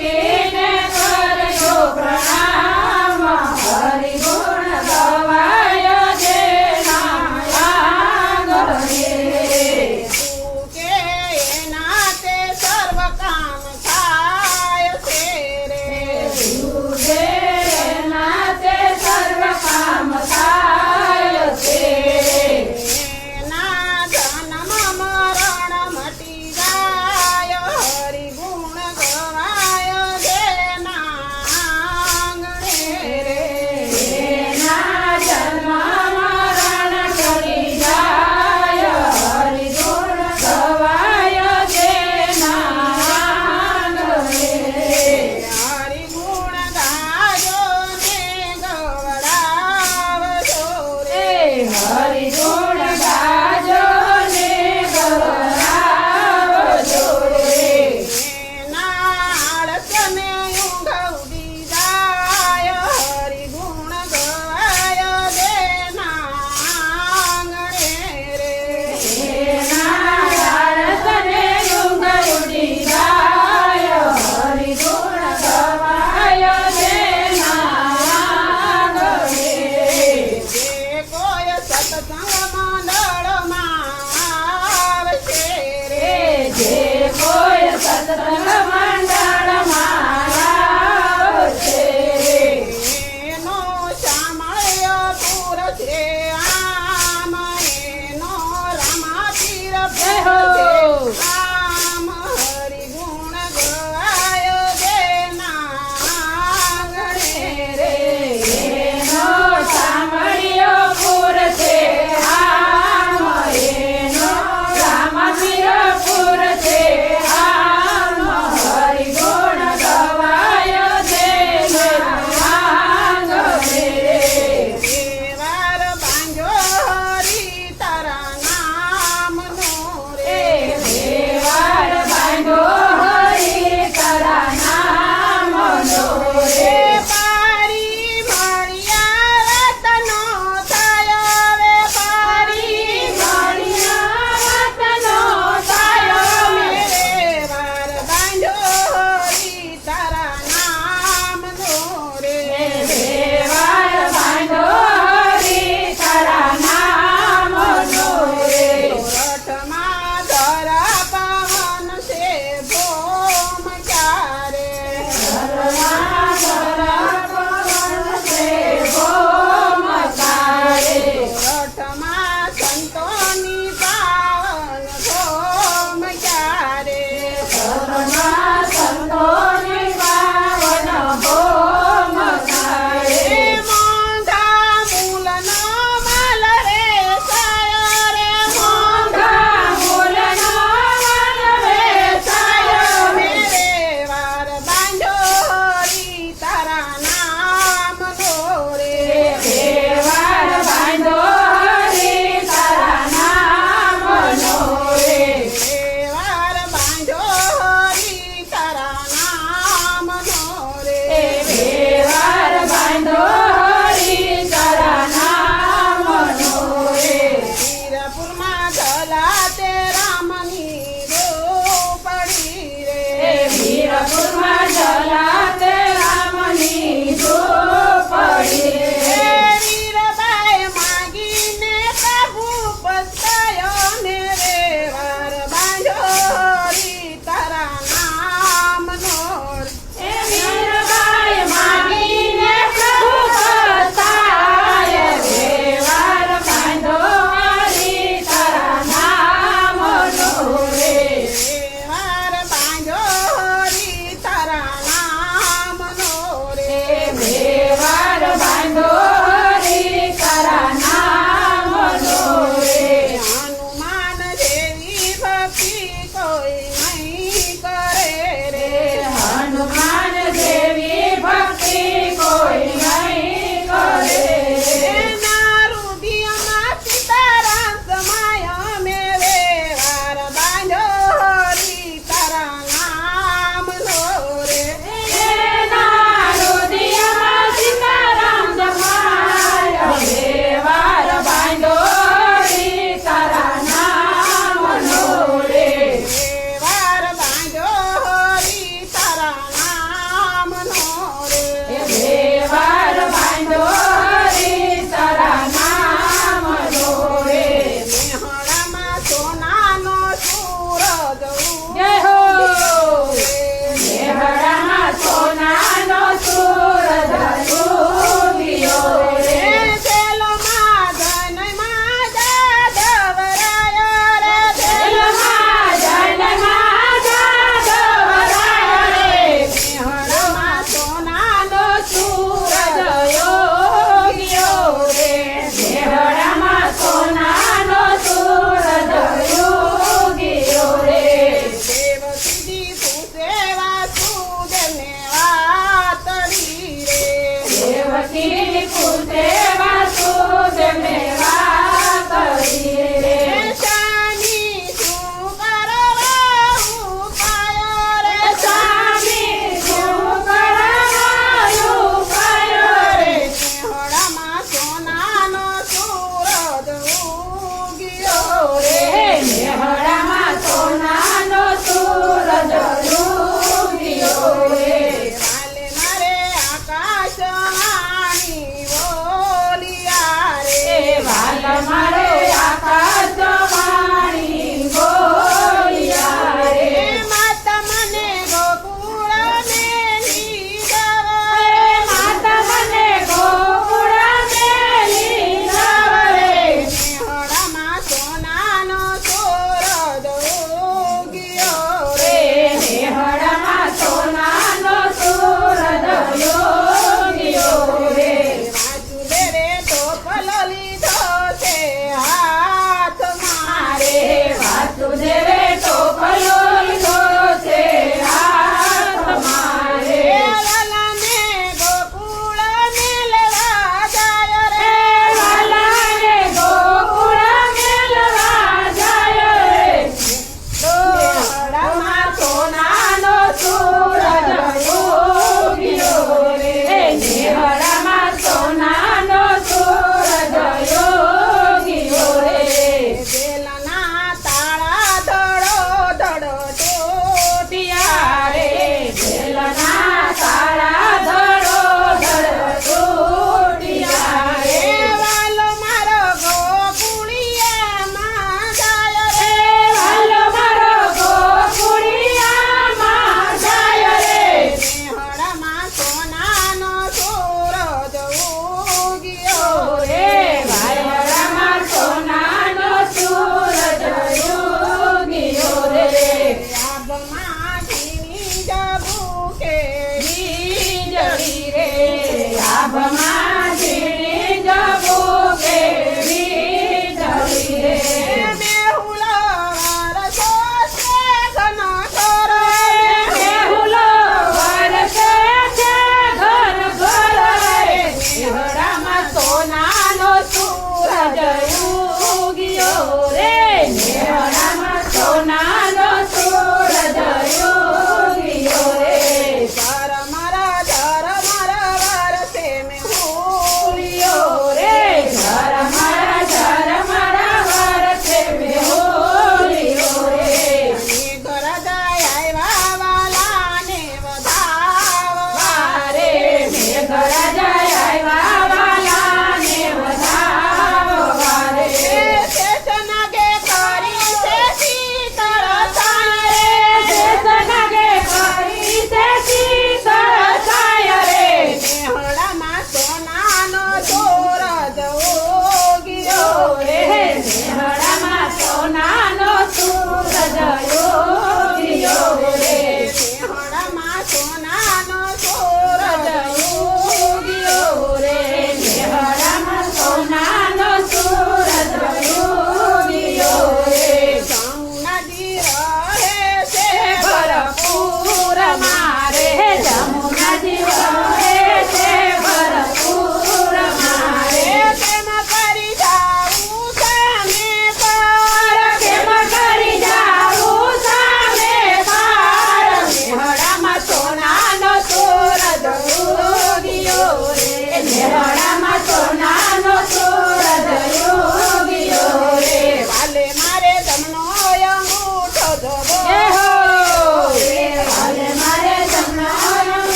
ઝૂકીને કરજો પ્રણામ હરિ ગુણ ગવાય જેના આંગણે કે એના તે સર્વ કામ થાય છે રે ઝૂકે નાતે સર્વ કામ થાય છે એના જન્મ મરણ મટી જાય હરિ ગુણ ગવાય જેના આંગણે રે એના જન્મ મરણ ટળી જાય હરિ ગુણ ગવાય જેના આંગણે હરિ ગુણ ગાજો ને ગવડાવજો રે હરિ ગુણ ગાજો ને ગવડાવજો રે નાળસને ઊંઘ ઉડી જાય હરિ ગુણ ગવાય દેના આંગણે રે એના આળસને ઊંઘ ઉડી જાય હરિ ગુણ ગવાય જેના આંગણે જે કોઈ સત્સંગમાં ન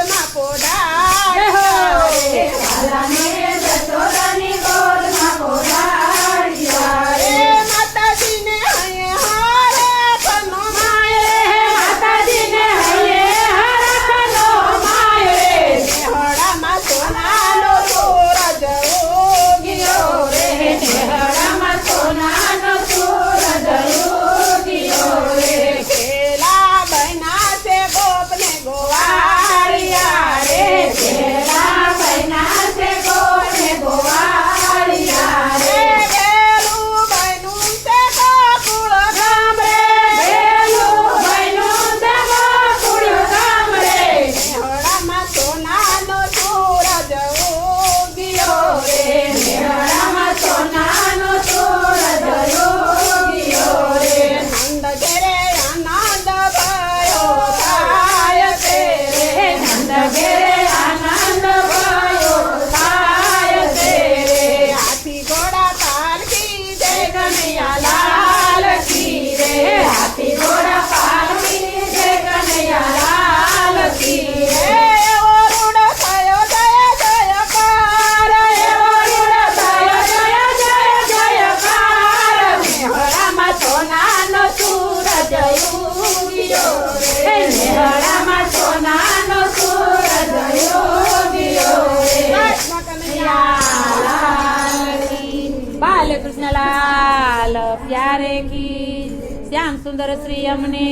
ગોદમાં પોઢાડ્યા રે. વાલાને જશોદાની ગોદમાં પોઢાડ્યા રે. માતાજીને હૈયે હારખનો માય માતાજીને હૈયે હરખનો માય રે. નેહડામાં સોનાનો સૂરજ ઉગ્યો રે. નેહડામાં સોનાનો સૂરજ ઉગ્યો રે. પેલા બહેના છે ગોપને ગોવાળિયા રે. પેલા બહેના છે ગોપને ગોવાળિયા રે. વેલું બહેનું છે ગોકુળ ગામ રે. વેલું બહેનું છે ગોકુળ ગામ રે. નેહડામાં સોનાનો સૂરજ ઉગ્યો રે. નેહડામાં સોનાનો સૂરજ ઉગ્યો રે. નંદ ઘેરે આનંદ ભયો થાય છે રે. નંદ ઘેરે આનંદ ભયો થાય છે રે. હાથી ઘોડા પાલકી જય કનૈયા લાલ કી રે. હાથી ઘોડા પાલકી જય કનૈયા લાલ કી રે. એવો રૂડો થયો જય જયકાર. એવો રૂડો થયો જય જય જયકાર. નેહડામાં સોનાનો સૂરજ ઉગ્યો રે. નેહડામાં સોનાનો સૂરજ ઉગ્યો રે. કૃષ્ણ કનૈયા લાલ કી. બાલકૃષ્ણ લાલ પ્યારે કી. શ્યામ સુંદર શ્રી અમને